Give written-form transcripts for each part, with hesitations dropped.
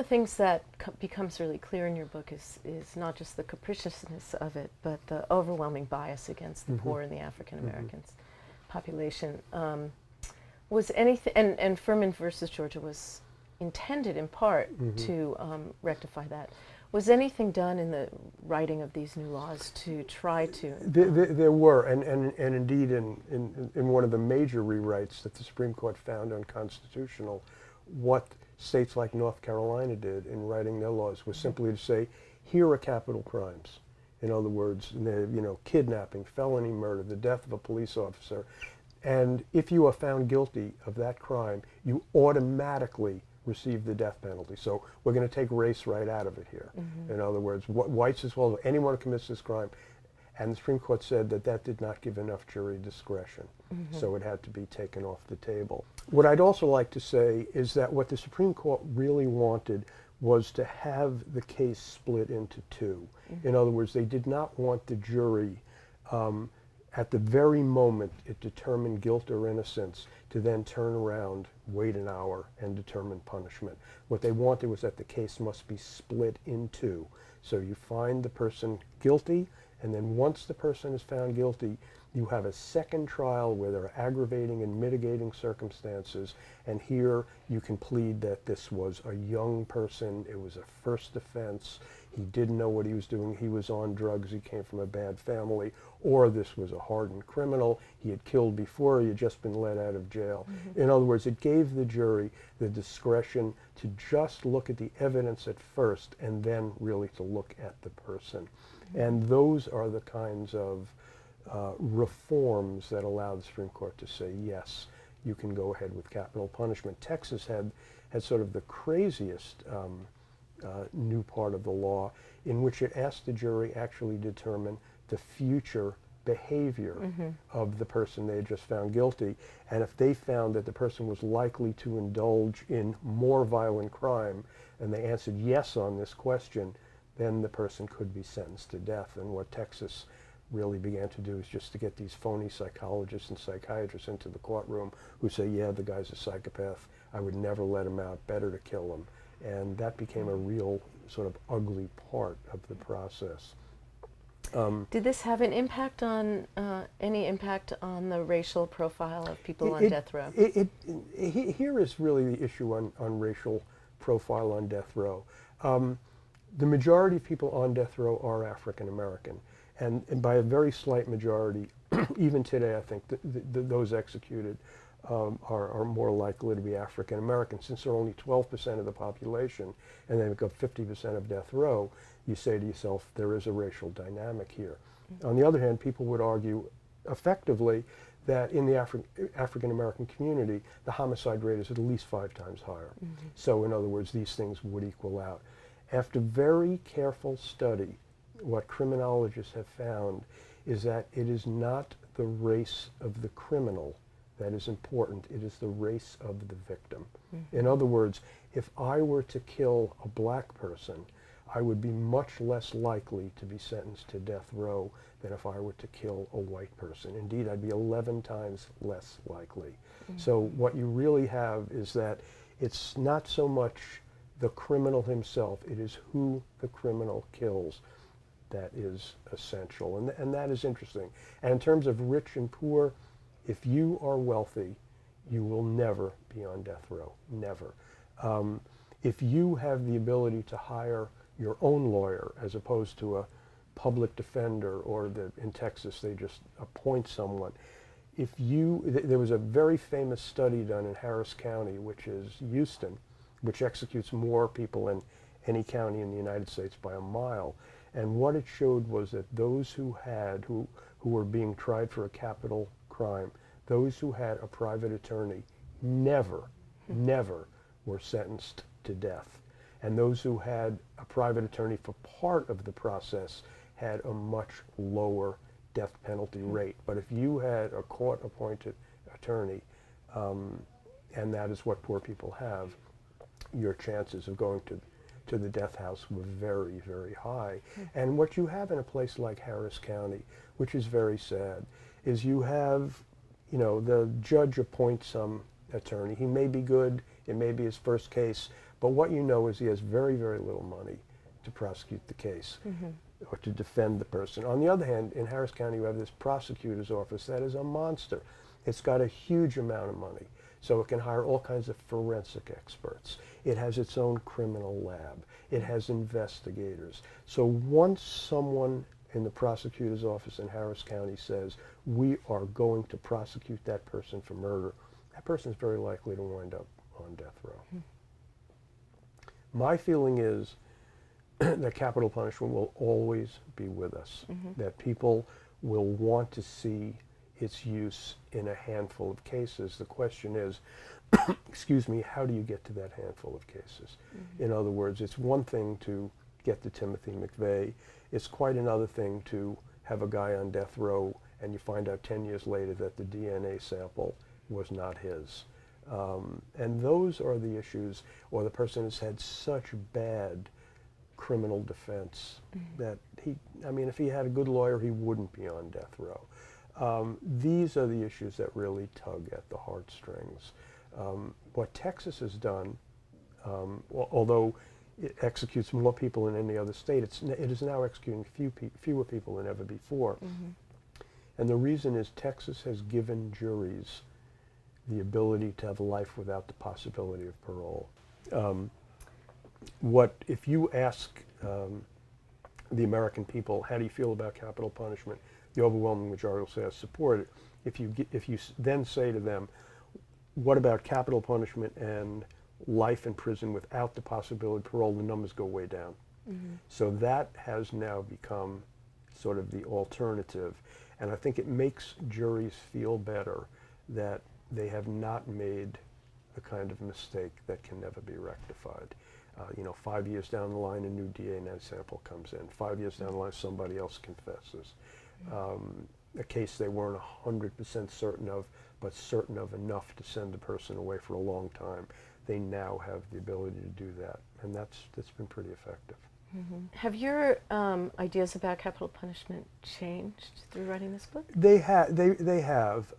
things that becomes really clear in your book is not just the capriciousness of it, but the overwhelming bias against the poor and the African Americans population. Was anything, and Furman versus Georgia was intended in part to rectify that. Was anything done in the writing of these new laws to try to? There were, and indeed in one of the major rewrites that the Supreme Court found unconstitutional, what states like North Carolina did in writing their laws was simply to say, here are capital crimes. In other words, kidnapping, felony murder, the death of a police officer. And if you are found guilty of that crime, you automatically receive the death penalty. So we're going to take race right out of it here. In other words, whites as well, anyone who commits this crime. And the Supreme Court said that that did not give enough jury discretion. So it had to be taken off the table. What I'd also like to say is that what the Supreme Court really wanted was to have the case split into two. In other words, they did not want the jury at the very moment it determined guilt or innocence to then turn around, wait an hour, and determine punishment. What they wanted was that the case must be split in two. So you find the person guilty, and then once the person is found guilty, you have a second trial where there are aggravating and mitigating circumstances, and here you can plead that this was a young person, it was a first offense, he didn't know what he was doing, he was on drugs, he came from a bad family, or this was a hardened criminal, he had killed before, he had just been let out of jail. In other words, it gave the jury the discretion to just look at the evidence at first and then really to look at the person. And those are the kinds of reforms that allow the Supreme Court to say, yes, you can go ahead with capital punishment. Texas had sort of the craziest new part of the law in which it asked the jury actually determine the future behavior of the person they had just found guilty. And if they found that the person was likely to indulge in more violent crime, and they answered yes on this question, then the person could be sentenced to death. And what Texas really began to do is just to get these phony psychologists and psychiatrists into the courtroom who say, yeah, the guy's a psychopath, I would never let him out, better to kill him. And that became a real sort of ugly part of the process. Did this have an impact on, any impact on the racial profile of people on death row? Here is really the issue on racial profile on death row. The majority of people on death row are African American, and by a very slight majority, even today I think those executed are more likely to be African American. Since they're only 12% of the population and they make up 50% of death row, you say to yourself, there is a racial dynamic here. On the other hand, people would argue effectively that in the African American community, the homicide rate is at least 5 times higher. So in other words, these things would equal out. After very careful study, what criminologists have found is that it is not the race of the criminal that is important, it is the race of the victim. In other words, if I were to kill a black person, I would be much less likely to be sentenced to death row than if I were to kill a white person. Indeed, I'd be 11 times less likely. So what you really have is that it's not so much the criminal himself, it is who the criminal kills that is essential. And that is interesting. And in terms of rich and poor, if you are wealthy, you will never be on death row, never. If you have the ability to hire your own lawyer as opposed to a public defender, or in Texas they just appoint someone, there was a very famous study done in Harris County, which is Houston, which executes more people in any county in the United States by a mile. And what it showed was that those who were being tried for a capital crime, those who had a private attorney never were sentenced to death. And those who had a private attorney for part of the process had a much lower death penalty rate. But if you had a court-appointed attorney, and that is what poor people have, your chances of going to the death house were very, very high. And what you have in a place like Harris County, which is very sad, is you have, the judge appoints some attorney. He may be good, it may be his first case, But what you know is he has very, very little money to prosecute the case or to defend the person. On the other hand, in Harris County, you have this prosecutor's office that is a monster. It's got a huge amount of money, so it can hire all kinds of forensic experts. It has its own criminal lab. It has investigators. So once someone in the prosecutor's office in Harris County says, we are going to prosecute that person for murder, that person is very likely to wind up on death row. My feeling is that capital punishment will always be with us, that people will want to see its use in a handful of cases. The question is, excuse me, how do you get to that handful of cases? In other words, it's one thing to get to Timothy McVeigh. It's quite another thing to have a guy on death row and you find out 10 years later that the DNA sample was not his. And those are the issues, or the person has had such bad criminal defense that if he had a good lawyer, he wouldn't be on death row. These are the issues that really tug at the heartstrings. What Texas has done, although it executes more people than any other state, it is now executing fewer people than ever before. And the reason is Texas has given juries the ability to have a life without the possibility of parole. If you ask the American people, how do you feel about capital punishment? The overwhelming majority will say I support it. If you then say to them, what about capital punishment and life in prison without the possibility of parole, the numbers go way down. So that has now become sort of the alternative. And I think it makes juries feel better that they have not made the kind of mistake that can never be rectified. 5 years down the line, a new DNA sample comes in. 5 years down the line, somebody else confesses. A case they weren't 100% certain of, but certain of enough to send the person away for a long time. They now have the ability to do that, and that's been pretty effective. Have your ideas about capital punishment changed through writing this book? They have.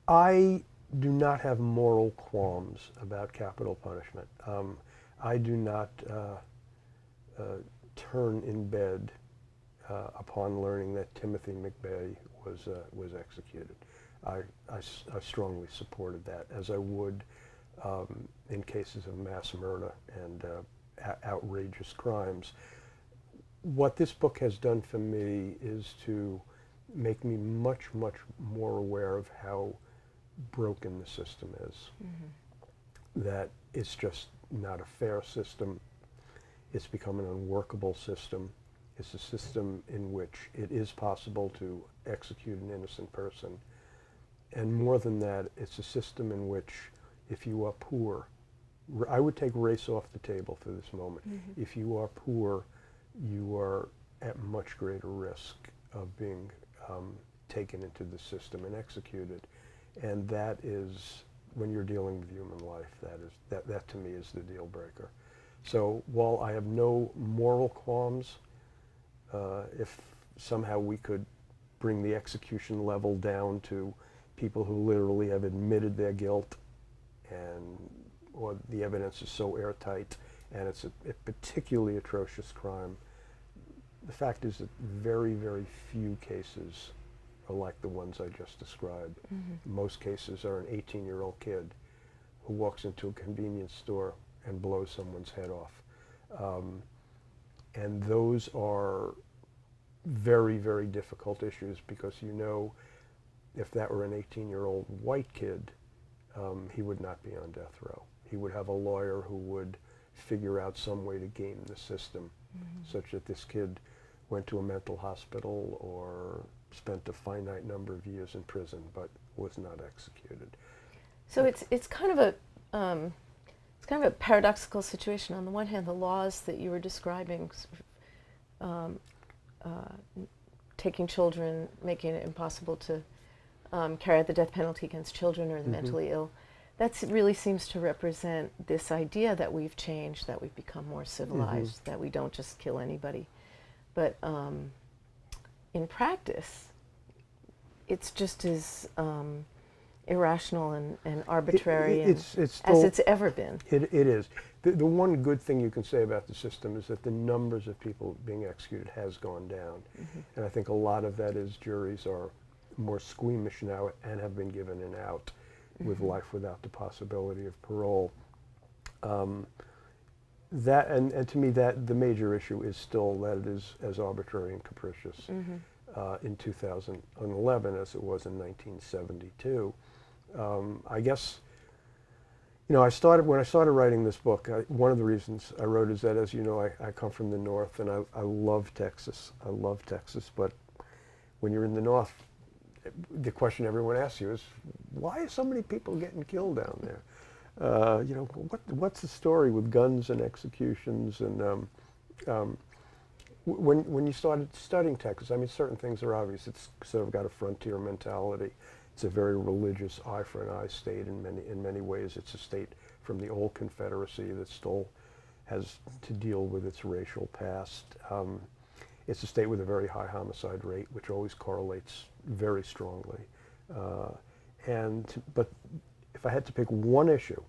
I do not have moral qualms about capital punishment. I do not turn in bed upon learning that Timothy McVeigh was executed. I strongly supported that, as I would in cases of mass murder and outrageous crimes. What this book has done for me is to make me much, much more aware of how broken the system is. That it's just not a fair system. It's become an unworkable system. It's a system in which it is possible to execute an innocent person. And more than that, it's a system in which if you are poor, I would take race off the table for this moment. If you are poor, you are at much greater risk of being taken into the system and executed. And that is, when you're dealing with human life, that to me is the deal breaker. So while I have no moral qualms, if somehow we could bring the execution level down to people who literally have admitted their guilt, or the evidence is so airtight and it's a particularly atrocious crime, the fact is that very, very few cases are like the ones I just described. Most cases are an 18-year-old kid who walks into a convenience store and blows someone's head off. And those are very, very difficult issues because if that were an 18-year-old white kid, he would not be on death row. He would have a lawyer who would figure out some way to game the system such that this kid went to a mental hospital or spent a finite number of years in prison but was not executed. So it's kind of a paradoxical situation. On the one hand, the laws that you were describing, taking children, making it impossible to carry out the death penalty against children or the mentally ill, that really seems to represent this idea that we've changed, that we've become more civilized, that we don't just kill anybody. But in practice, it's just as irrational and arbitrary it's as still, it's ever been. It is. The one good thing you can say about the system is that the numbers of people being executed has gone down. And I think a lot of that is juries are more squeamish now and have been given an out with life without the possibility of parole. That and to me that the major issue is still that it is as arbitrary and capricious in 2011 as it was in 1972. I guess, you know, when I started writing this book, one of the reasons I wrote is that, as you know, I come from the North and I love Texas. I love Texas, but when you're in the North, the question everyone asks you is, why are so many people getting killed down there? You know, what's the story with guns and executions? And when you started studying Texas, I mean, certain things are obvious. It's sort of got a frontier mentality. It's a very religious eye for an eye state in many ways. It's a state from the old Confederacy that still has to deal with its racial past. It's a state with a very high homicide rate, which always correlates very strongly. But if I had to pick one issue,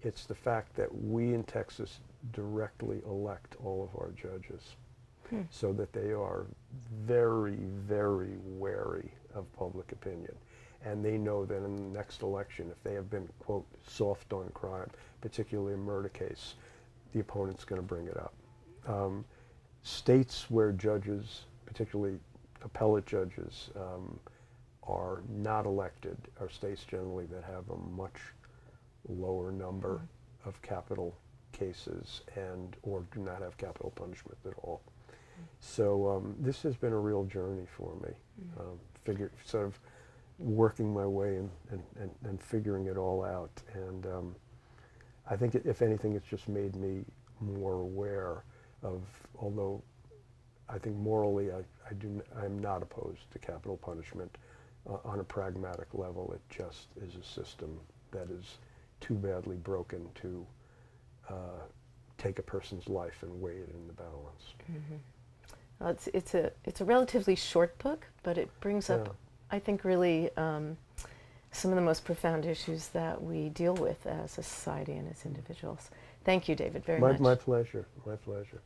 it's the fact that we in Texas directly elect all of our judges, so that they are very, very wary of public opinion. And they know that in the next election, if they have been, quote, soft on crime, particularly a murder case, the opponent's going to bring it up. States where judges, particularly appellate judges, are not elected are states generally that have a much lower number of capital cases or do not have capital punishment at all. So this has been a real journey for me, sort of working my way and figuring it all out. And I think, if anything, it's just made me more aware of, although I think morally I'm not opposed to capital punishment. On a pragmatic level, it just is a system that is too badly broken to take a person's life and weigh it in the balance. Well, it's a relatively short book, but it brings up, I think, really some of the most profound issues that we deal with as a society and as individuals. Thank you, David, very much. My pleasure. My pleasure.